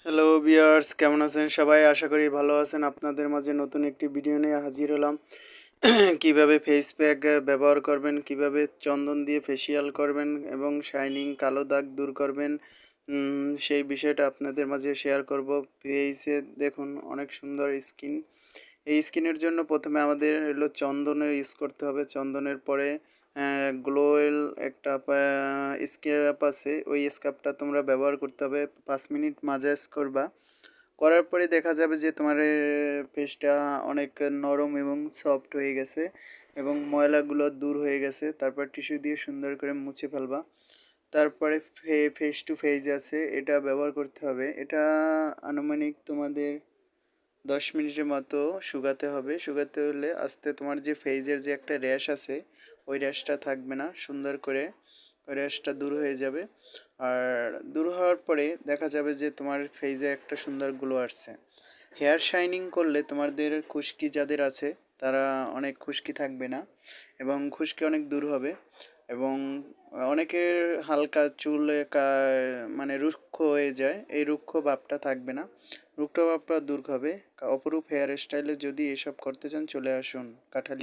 Hello viewers, কেমন আছেন সবাই? আশা করি ভালো আছেন। আপনাদের মাঝে নতুন একটি ভিডিও নিয়ে হাজির হলাম। কিভাবে ফেস প্যাক ব্যবহার করবেন, কিভাবে চন্দন দিয়ে ফেসিয়াল করবেন এবং শাইনিং কালো দাগ দূর করবেন, সেই বিষয়টা আপনাদের মাঝে শেয়ার করব। ফেসে দেখুন অনেক সুন্দর স্কিন। এই স্কিনের জন্য প্রথমে আমাদের হলো চন্দনের ইউজ করতে হবে। চন্দনের পরে গ্লোয়েল একটা স্ক্রাব আছে, ওই স্ক্রাবটা তোমরা ব্যবহার করতে হবে। 5 মিনিট মাসাজ করবা, করার পরে দেখা যাবে যে তোমার ফেসটা অনেক নরম এবং সফট হয়ে গেছে এবং ময়লাগুলো দূর হয়ে গেছে। তারপর টিস্যু দিয়ে সুন্দর করে মুছে ফেলবা। তারপরে ফেস টু ফেস আছে, এটা ব্যবহার করতে হবে। এটা আনুমানিক তোমাদের 10 মিনিটের মতো শুকাতে হবে। শুকাতে হলে আস্তে তোমার যে ফেজের যে একটা র্যাশ আছে, ওই র্যাশটা থাকবে না, সুন্দর করে ওই র্যাশটা দূর হয়ে যাবে। আর দূর হওয়ার পরে দেখা যাবে যে তোমার ফেজে একটা সুন্দর গ্লো আসছে। হেয়ার শাইনিং করলে তোমাদের খুশকি যাদের আছে তারা অনেক খুশকি থাকবে না এবং খুশকি অনেক দূর হবে। এবং অনেকের হালকা চুলে মানে রুক্ষ হয়ে যায়, এই রুক্ষ ভাবটা থাকবে না, রুক্ষ ভাবটা দূর হবে। অপরূপ হেয়ার স্টাইলে যদি এসব করতে চান চলে আসুন কাঠালি।